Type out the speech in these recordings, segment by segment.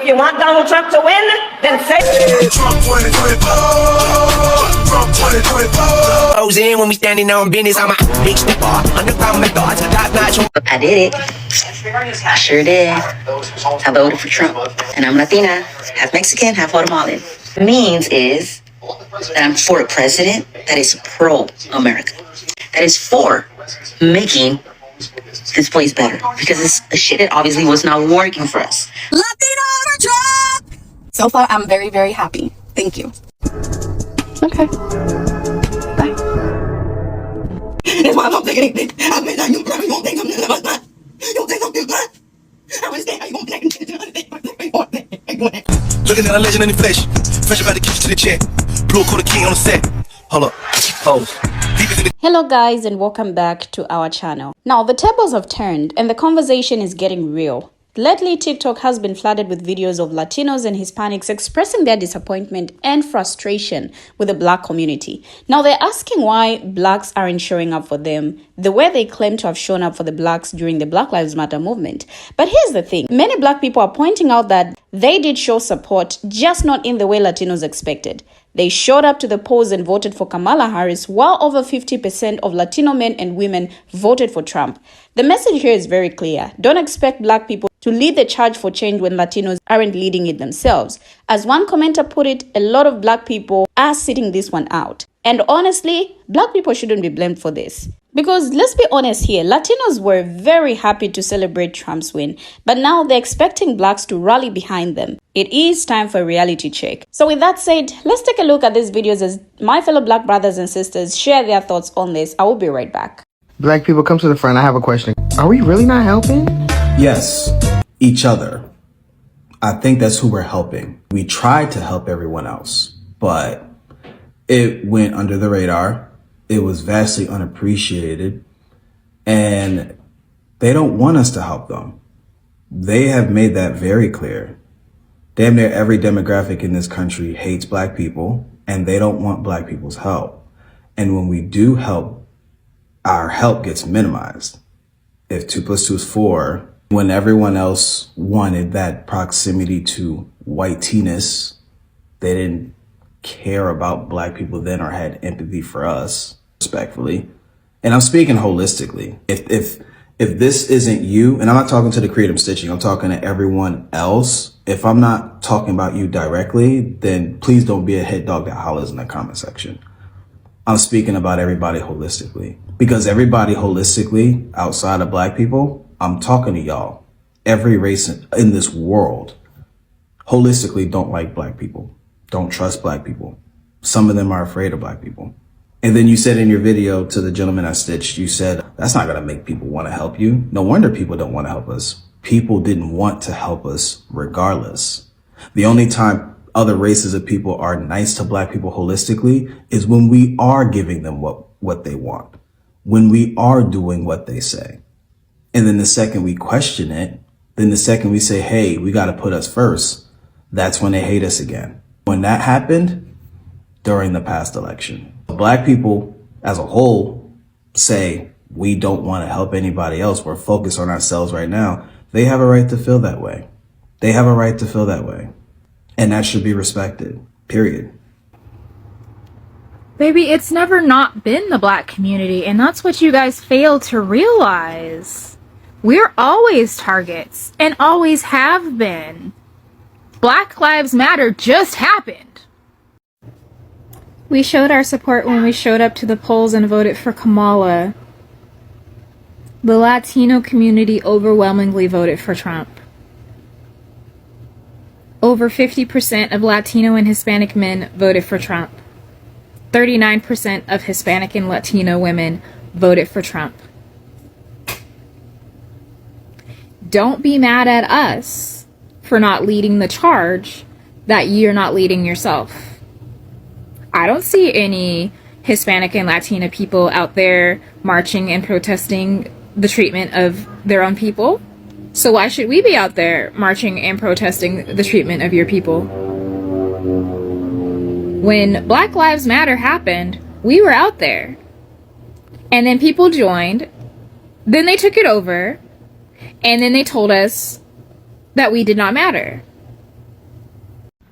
If you want Donald Trump to win, then say Trump 2024. Trump 2024. I was in when we standing on business. I'm a big stepper. Underground my thoughts. I did it. I sure did. I voted for Trump. And I'm Latina, half Mexican, half Guatemalan. What it means is that I'm for a president that is pro-America. That is for making this place better. Because it's the shit that obviously was not working for us. Latino for Trump! So far, I'm very, very happy. Thank you. Okay. Bye. That's why I don't take anything. I mean, you don't think something about that. You don't think something about that. I understand how you gonna black looking at a legend in the flesh. Fresh about the kitchen to the check. Blue quarter king on the set. Hold up. Pose. Hello guys, and welcome back to our channel. Now the tables have turned and the conversation is getting real. Lately, TikTok has been flooded with videos of Latinos and Hispanics expressing their disappointment and frustration with the Black community. Now they're asking why Blacks aren't showing up for them the way they claim to have shown up for the Blacks during the Black Lives Matter movement. But here's the thing, many Black people are pointing out that they did show support, just not in the way Latinos expected. They showed up to the polls and voted for Kamala Harris, while over 50% of Latino men and women voted for Trump. The message here is very clear. Don't expect Black people to lead the charge for change when Latinos aren't leading it themselves. As one commenter put it, a lot of Black people are sitting this one out. And honestly, Black people shouldn't be blamed for this. Because let's be honest here, Latinos were very happy to celebrate Trump's win, but now they're expecting Blacks to rally behind them. It is time for a reality check. So with that said, let's take a look at these videos as my fellow Black brothers and sisters share their thoughts on this. I will be right back. Black people, come to the front. I have a question. Are we really not helping? Yes, each other. I think that's who we're helping. We tried to help everyone else, but it went under the radar. It was vastly unappreciated, and they don't want us to help them. They have made that very clear. Damn near every demographic in this country hates Black people, and they don't want Black people's help. And when we do help, our help gets minimized. If 2 + 2 is 4, when everyone else wanted that proximity to whiteness, they didn't care about Black people then or had empathy for us, respectfully. And I'm speaking holistically. If this isn't you, and I'm not talking to the creative stitching, I'm talking to everyone else. If I'm not talking about you directly, then please don't be a head dog that hollers in the comment section. I'm speaking about everybody holistically, because everybody holistically outside of Black people, I'm talking to y'all. Every race in this world holistically don't like Black people, don't trust Black people. Some of them are afraid of Black people. And then you said in your video to the gentleman I stitched, you said, that's not going to make people want to help you. No wonder people don't want to help us. People didn't want to help us regardless. The only time other races of people are nice to Black people holistically is when we are giving them what they want, when we are doing what they say. And then the second we question it, then the second we say, hey, we got to put us first, that's when they hate us again. When that happened during the past election, Black people as a whole say, we don't want to help anybody else. We're focused on ourselves right now. They have a right to feel that way. They have a right to feel that way. And that should be respected, period. Baby, it's never not been the Black community, and that's what you guys fail to realize. We're always targets, and always have been. Black Lives Matter just happened. We showed our support when we showed up to the polls and voted for Kamala. The Latino community overwhelmingly voted for Trump. Over 50% of Latino and Hispanic men voted for Trump. 39% of Hispanic and Latino women voted for Trump. Don't be mad at us for not leading the charge that you're not leading yourself. I don't see any Hispanic and Latina people out there marching and protesting the treatment of their own people. So why should we be out there marching and protesting the treatment of your people? When Black Lives Matter happened, we were out there. And then people joined. Then they took it over. And then they told us that we did not matter.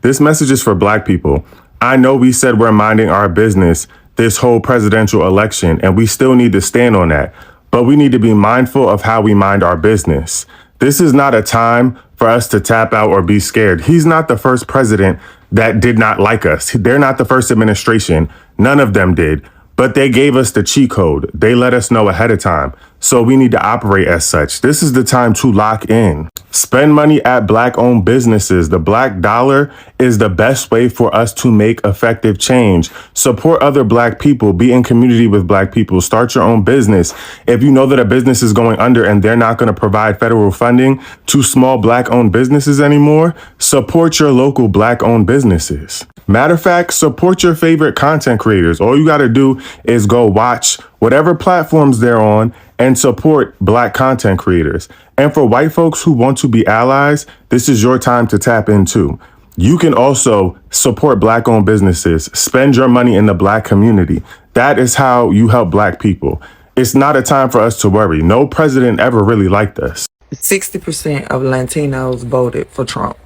This message is for Black people. I know we said we're minding our business this whole presidential election, and we still need to stand on that. But we need to be mindful of how we mind our business. This is not a time for us to tap out or be scared. He's not the first president that did not like us. They're not the first administration. None of them did. But they gave us the cheat code. They let us know ahead of time. So we need to operate as such. This is the time to lock in. Spend money at Black-owned businesses. The Black dollar is the best way for us to make effective change. Support other Black people. Be in community with Black people. Start your own business. If you know that a business is going under and they're not going to provide federal funding to small Black-owned businesses anymore, support your local Black-owned businesses. Matter of fact, support your favorite content creators. All you got to do is go watch whatever platforms they're on and support Black content creators. And for white folks who want to be allies, this is your time to tap into. You can also support Black-owned businesses. Spend your money in the Black community. That is how you help Black people. It's not a time for us to worry. No president ever really liked us. 60% of Latinos voted for Trump.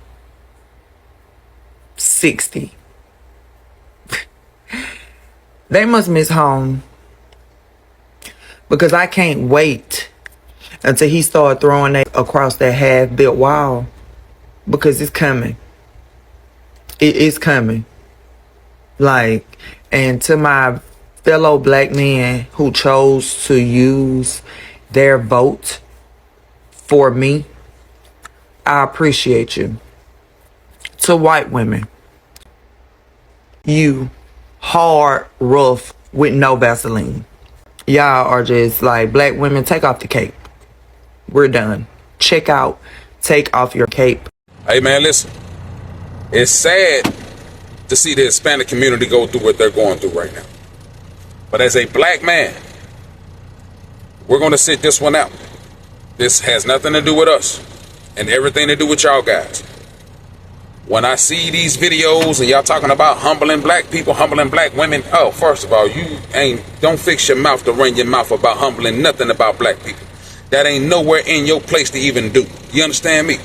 60. They must miss home. Because I can't wait until he started throwing that across that half-built wall. Because it's coming. It is coming. Like, and to my fellow Black men who chose to use their vote for me, I appreciate you. To white women, you hard, rough, with no Vaseline. Y'all are just like, Black women, take off the cape. We're done. Check out. Take off your cape. Hey, man, listen. It's sad to see the Hispanic community go through what they're going through right now. But as a Black man, we're going to sit this one out. This has nothing to do with us and everything to do with y'all guys. When I see these videos and y'all talking about humbling Black people, humbling Black women, oh, first of all, don't fix your mouth to run your mouth about humbling nothing about Black people. That ain't nowhere in your place to even do. You understand me?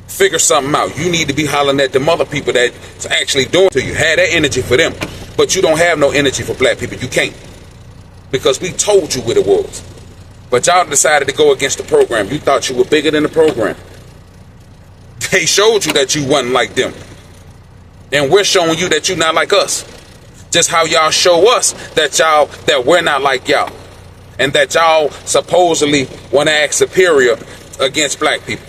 Figure something out. You need to be hollering at the mother people that's actually doing to you. Have that energy for them. But you don't have no energy for Black people. You can't. Because we told you what it was. But y'all decided to go against the program. You thought you were bigger than the program. They showed you that you wasn't like them. And we're showing you that you're not like us. Just how y'all show us that we're not like y'all. And that y'all supposedly want to act superior against Black people.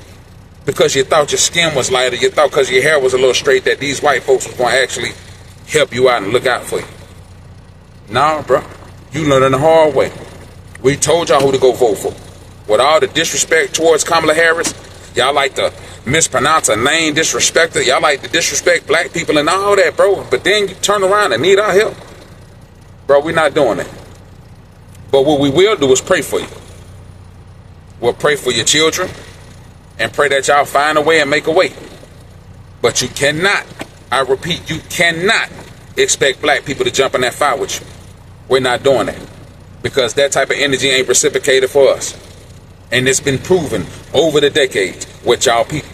Because you thought your skin was lighter, you thought because your hair was a little straight that these white folks was going to actually help you out and look out for you. Nah, bro. You learned the hard way. We told y'all who to go vote for. With all the disrespect towards Kamala Harris, y'all like to mispronounce a name, disrespect her. Y'all like to disrespect Black people and all that, bro. But then you turn around and need our help. Bro, we're not doing that. But what we will do is pray for you. We'll pray for your children and pray that y'all find a way and make a way. But you cannot, I repeat, you cannot expect Black people to jump in that fire with you. We're not doing that. Because that type of energy ain't reciprocated for us. And it's been proven over the decades with y'all people.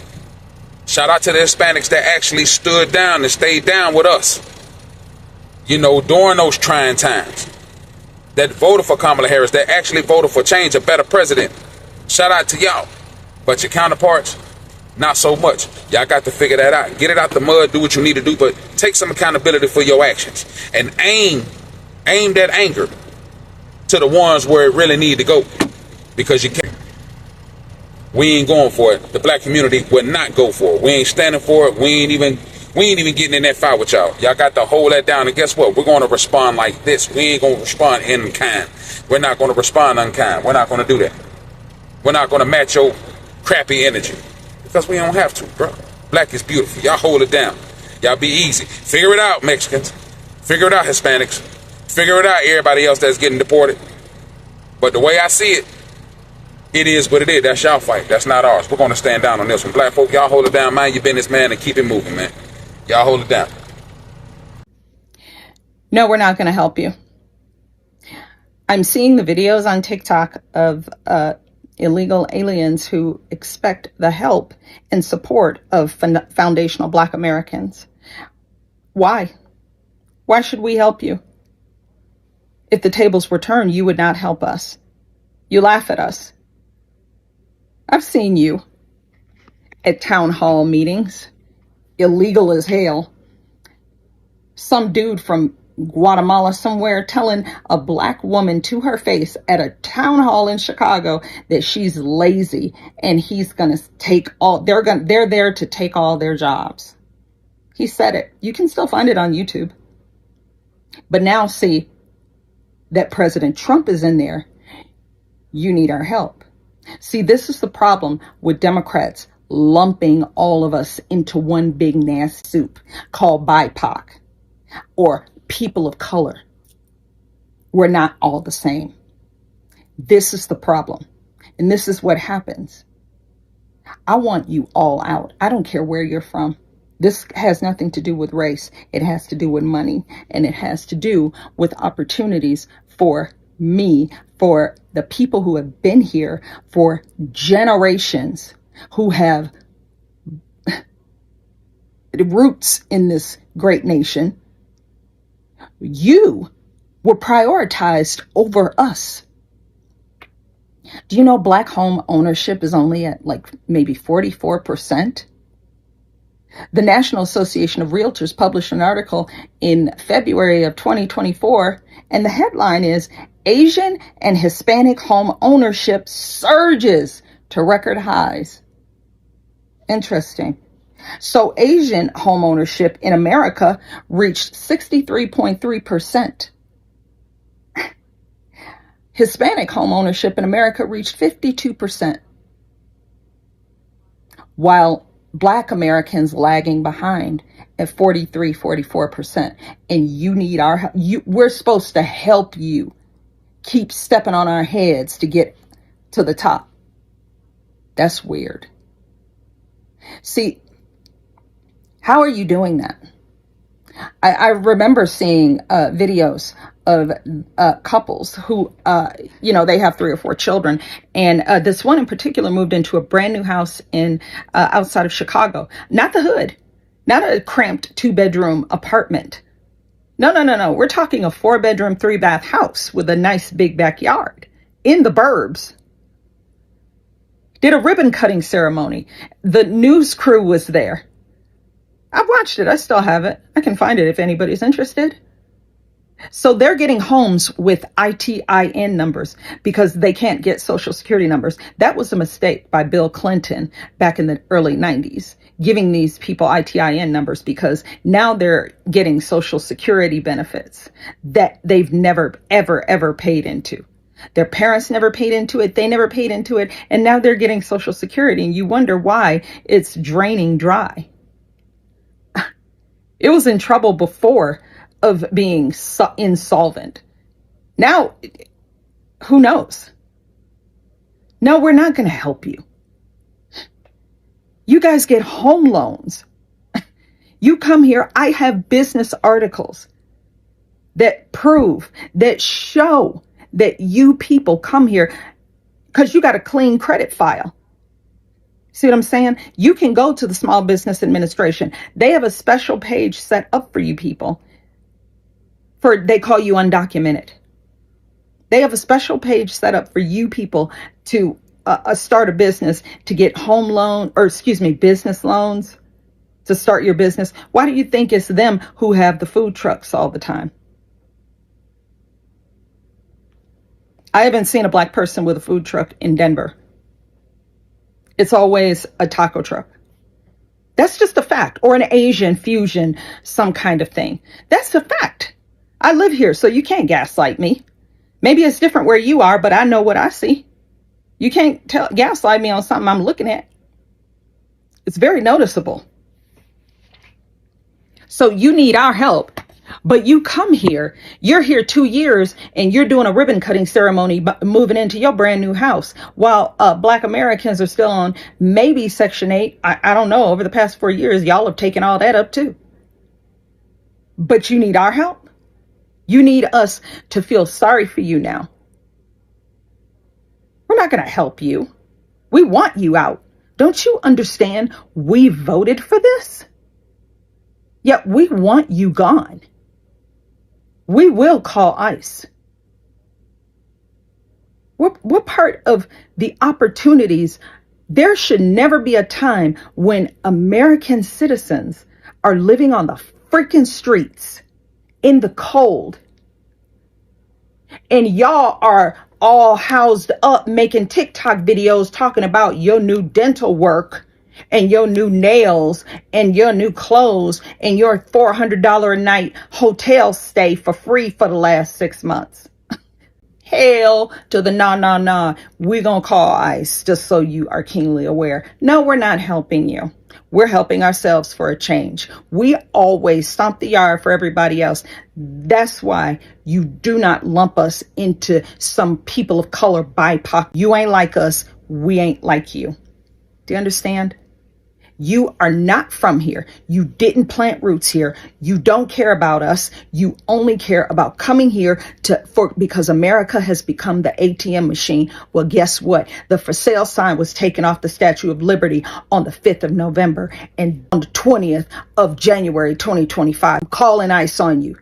Shout out to the Hispanics that actually stood down and stayed down with us. You know, during those trying times. That voted for Kamala Harris, that actually voted for change, a better president. Shout out to y'all. But your counterparts, not so much. Y'all got to figure that out. Get it out the mud, do what you need to do, but take some accountability for your actions. And aim that anger to the ones where it really need to go. Because you can't. We ain't going for it. The Black community would not go for it. We ain't standing for it. We ain't even getting in that fight with y'all. Y'all got to hold that down. And guess what? We're going to respond like this. We ain't going to respond in kind. We're not going to respond unkind. We're not going to do that. We're not going to match your crappy energy. Because we don't have to, bro. Black is beautiful. Y'all hold it down. Y'all be easy. Figure it out, Mexicans. Figure it out, Hispanics. Figure it out, everybody else that's getting deported. But the way I see it, it is what it is. That's y'all fight. That's not ours. We're going to stand down on this one. Black folk, y'all hold it down. Mind your business, man, and keep it moving, man. Y'all hold it down. No, we're not going to help you. I'm seeing the videos on TikTok of illegal aliens who expect the help and support of foundational Black Americans. Why? Why should we help you? If the tables were turned, you would not help us. You laugh at us. I've seen you at town hall meetings, illegal as hell. Some dude from Guatemala somewhere telling a black woman to her face at a town hall in Chicago that she's lazy and he's going to take all, they're there to take all their jobs. He said it. You can still find it on YouTube. But now see that President Trump is in there. You need our help. See, this is the problem with Democrats lumping all of us into one big nasty soup called BIPOC or people of color. We're not all the same. This is the problem. And this is what happens. I want you all out. I don't care where you're from. This has nothing to do with race. It has to do with money, and it has to do with opportunities for me, for the people who have been here for generations, who have roots in this great nation. You were prioritized over us. Do you know black home ownership is only at like maybe 44%? The National Association of Realtors published an article in February of 2024, and the headline is Asian and Hispanic home ownership surges to record highs. Interesting. So Asian home ownership in America reached 63.3%. Hispanic home ownership in America reached 52%, while Black Americans lagging behind at 44%. And you need our help. We're supposed to help you keep stepping on our heads to get to the top. That's weird. See, how are you doing that? I remember seeing videos of couples who, they have 3 or 4 children. And this one in particular moved into a brand new house in outside of Chicago. Not the hood, not a cramped 2-bedroom apartment. No. We're talking a 4-bedroom, 3-bath house with a nice big backyard in the burbs. Did a ribbon cutting ceremony. The news crew was there. I watched it. I still have it. I can find it if anybody's interested. So they're getting homes with ITIN numbers because they can't get Social Security numbers. That was a mistake by Bill Clinton back in the early 90s, giving these people ITIN numbers, because now they're getting Social Security benefits that they've never, ever paid into. Their parents never paid into it. They never paid into it. And now they're getting Social Security. And you wonder why it's draining dry. It was in trouble before of being insolvent. Now, who knows? No, we're not going to help you. You guys get home loans. You come here. I have business articles that prove, that show that you people come here because you got a clean credit file. See what I'm saying? You can go to the Small Business Administration. They have a special page set up for you people. They call you undocumented. They have a special page set up for you people to start a business, to get business loans to start your business. Why do you think it's them who have the food trucks all the time? I haven't seen a black person with a food truck in Denver. It's always a taco truck. That's just a fact. Or an Asian fusion, some kind of thing. That's a fact. I live here, so you can't gaslight me. Maybe it's different where you are, but I know what I see. You can't gaslight me on something I'm looking at. It's very noticeable. So you need our help. But you come here, you're here 2 years, and you're doing a ribbon cutting ceremony, moving into your brand new house, while Black Americans are still on maybe Section 8. I don't know. Over the past 4 years, y'all have taken all that up too. But you need our help. You need us to feel sorry for you now. We're not going to help you. We want you out. Don't you understand? We voted for this. Yet we want you gone. We will call ICE. We're part of the opportunities. There should never be a time when American citizens are living on the freaking streets in the cold, and y'all are all housed up making TikTok videos talking about your new dental work and your new nails and your new clothes and your $400 a night hotel stay for free for the last 6 months. Hell to the nah. We're going to call ICE, just so you are keenly aware. No, we're not helping you. We're helping ourselves for a change. We always stomp the yard for everybody else. That's why you do not lump us into some people of color BIPOC. You ain't like us. We ain't like you. Do you understand? You are not from here. You didn't plant roots here. You don't care about us. You only care about coming here because America has become the ATM machine. Well, guess what? The for sale sign was taken off the Statue of Liberty on the 5th of November, and on the 20th of January 2025, calling ICE on you.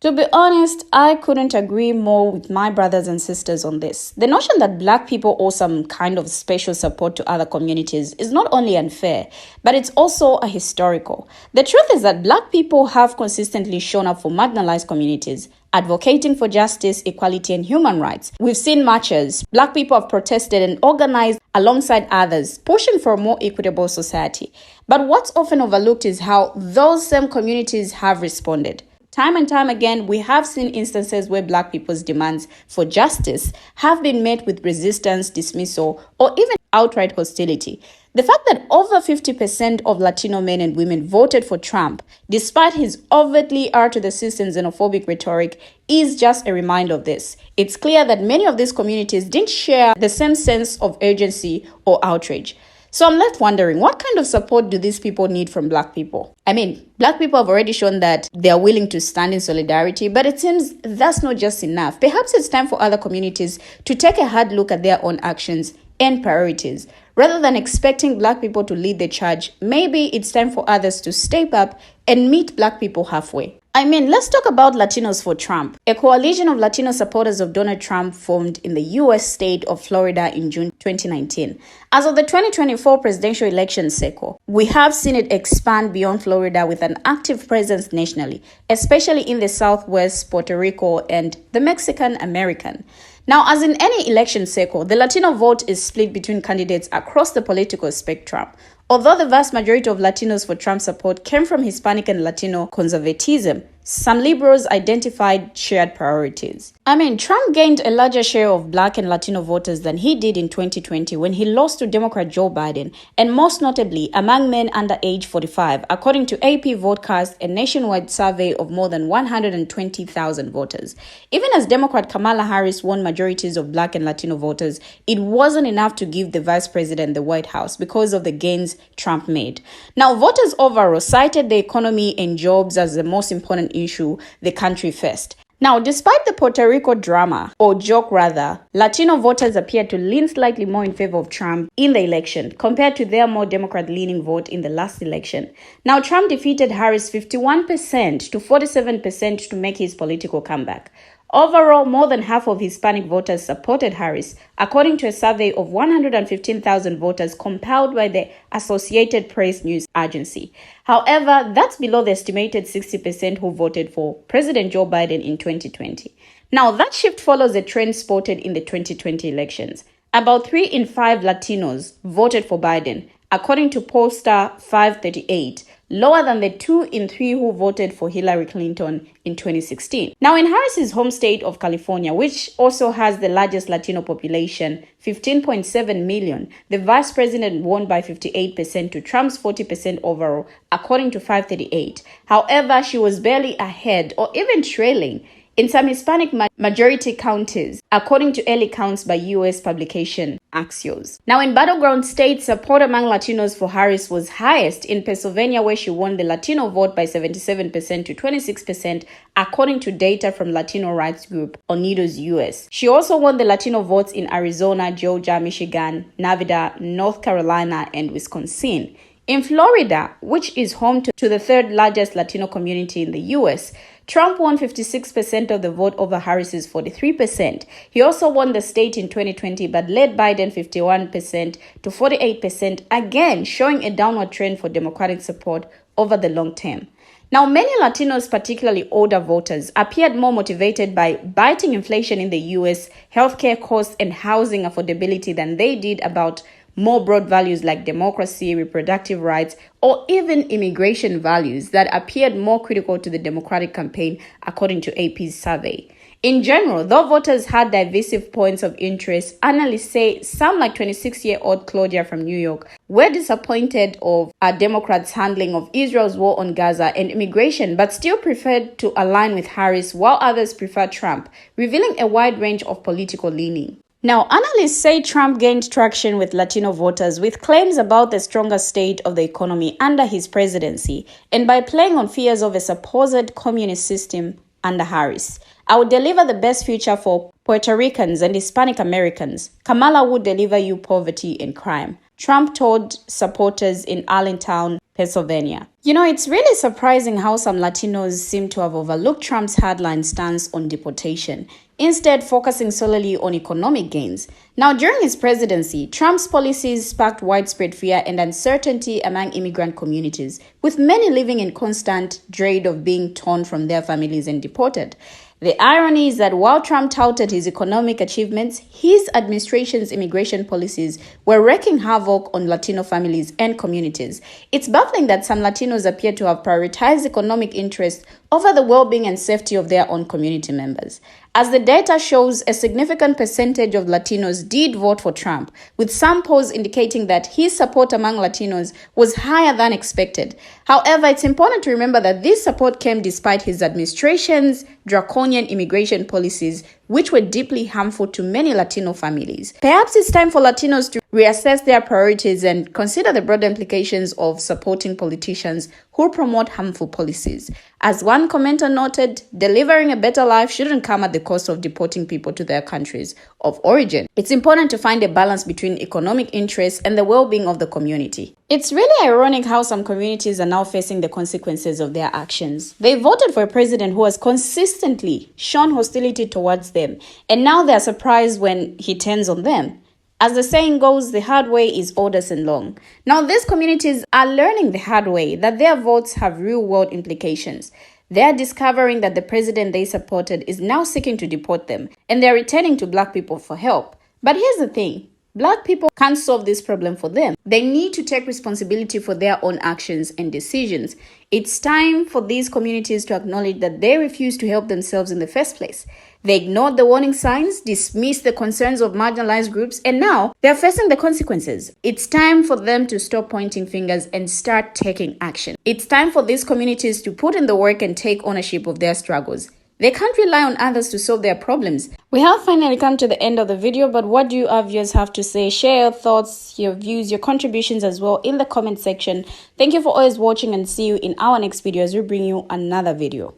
To be honest, I couldn't agree more with my brothers and sisters on this. The notion that Black people owe some kind of special support to other communities is not only unfair, but it's also a historical. The truth is that Black people have consistently shown up for marginalized communities, advocating for justice, equality, and human rights. We've seen marches. Black people have protested and organized alongside others, pushing for a more equitable society. But what's often overlooked is how those same communities have responded. Time and time again, we have seen instances where Black people's demands for justice have been met with resistance, dismissal, or even outright hostility. The fact that over 50% of Latino men and women voted for Trump, despite his overtly to-the-system xenophobic rhetoric, is just a reminder of this. It's clear that many of these communities didn't share the same sense of urgency or outrage. So I'm left wondering, what kind of support do these people need from Black people? I mean, Black people have already shown that they are willing to stand in solidarity, but it seems that's not just enough. Perhaps it's time for other communities to take a hard look at their own actions and priorities. Rather than expecting Black people to lead the charge, maybe it's time for others to step up and meet Black people halfway. I mean, let's talk about Latinos for Trump. A coalition of Latino supporters of Donald Trump formed in the U.S. state of Florida in June 2019. As of the 2024 presidential election cycle, we have seen it expand beyond Florida with an active presence nationally, especially in the Southwest, Puerto Rico, and the Mexican American. Now, as in any election cycle, the Latino vote is split between candidates across the political spectrum. Although the vast majority of Latinos for Trump support came from Hispanic and Latino conservatism, some liberals identified shared priorities. Trump gained a larger share of Black and Latino voters than he did in 2020 when he lost to Democrat Joe Biden, and most notably among men under age 45, according to AP Votecast, a nationwide survey of more than 120,000 voters. Even as Democrat Kamala Harris won majorities of Black and Latino voters, it wasn't enough to give the vice president the White House because of the gains Trump made. Now, voters overall cited the economy and jobs as the most important issue the country faced. Now, despite the Puerto Rico drama, or joke rather, Latino voters appear to lean slightly more in favor of Trump in the election compared to their more Democrat-leaning vote in the last election. Now, Trump defeated Harris 51% to 47% to make his political comeback. Overall, more than half of Hispanic voters supported Harris, according to a survey of 115,000 voters compiled by the Associated Press news agency. However, that's below the estimated 60% who voted for President Joe Biden in 2020. Now, that shift follows a trend spotted in the 2020 elections. About 3 in 5 Latinos voted for Biden, according to pollster 538, lower than the 2 in 3 who voted for Hillary Clinton in 2016. Now, in Harris's home state of California, which also has the largest Latino population, 15.7 million, the vice president won by 58% to Trump's 40% overall, according to 538. However, she was barely ahead or even trailing in some Hispanic majority counties, according to early counts by U.S. publication Axios. Now, in battleground states, support among Latinos for Harris was highest in Pennsylvania, where she won the Latino vote by 77% to 26%, according to data from Latino rights group Unidos US. She also won the Latino votes in Arizona, Georgia, Michigan, Nevada, North Carolina, and Wisconsin. In Florida, which is home to the third largest Latino community in the US, Trump won 56% of the vote over Harris's 43%. He also won the state in 2020 but led Biden 51% to 48%, again showing a downward trend for Democratic support over the long term. Now, many Latinos, particularly older voters, appeared more motivated by biting inflation in the US, healthcare costs, and housing affordability than they did about more broad values like democracy, reproductive rights, or even immigration values that appeared more critical to the Democratic campaign, according to AP's survey. In general, though voters had divisive points of interest, analysts say some, like 26-year-old Claudia from New York, were disappointed of Democrats' handling of Israel's war on Gaza and immigration, but still preferred to align with Harris, while others preferred Trump, revealing a wide range of political leaning. Now, analysts say Trump gained traction with Latino voters with claims about the stronger state of the economy under his presidency and by playing on fears of a supposed communist system under Harris. I would deliver the best future for Puerto Ricans and Hispanic Americans. Kamala would deliver you poverty and crime, Trump told supporters in Allentown, Pennsylvania. You know, it's really surprising how some Latinos seem to have overlooked Trump's hardline stance on deportation, instead focusing solely on economic gains. Now, during his presidency, Trump's policies sparked widespread fear and uncertainty among immigrant communities, with many living in constant dread of being torn from their families and deported. The irony is that while Trump touted his economic achievements, his administration's immigration policies were wreaking havoc on Latino families and communities. It's baffling that some Latinos appear to have prioritized economic interests over the well-being and safety of their own community members. As the data shows, a significant percentage of Latinos did vote for Trump, with some polls indicating that his support among Latinos was higher than expected. However, it's important to remember that this support came despite his administration's draconian immigration policies, which were deeply harmful to many Latino families. Perhaps it's time for Latinos to reassess their priorities and consider the broader implications of supporting politicians who promote harmful policies. As one commenter noted, delivering a better life shouldn't come at the cost of deporting people to their countries of origin. It's important to find a balance between economic interests and the well-being of the community. It's really ironic how some communities are now facing the consequences of their actions. They voted for a president who has consistently shown hostility towards them, and now they're surprised when he turns on them. As the saying goes, the hard way is oldest and long. Now, these communities are learning the hard way that their votes have real-world implications. They're discovering that the president they supported is now seeking to deport them, and they're returning to Black people for help. But here's the thing. Black people can't solve this problem for them. They need to take responsibility for their own actions and decisions. It's time for these communities to acknowledge that they refused to help themselves in the first place. They ignored the warning signs, dismissed the concerns of marginalized groups, and now they're facing the consequences. It's time for them to stop pointing fingers and start taking action. It's time for these communities to put in the work and take ownership of their struggles. They can't rely on others to solve their problems. We have finally come to the end of the video, but what do you, our viewers, have to say? Share your thoughts, your views, your contributions as well in the comment section. Thank you for always watching, and see you in our next video as we bring you another video.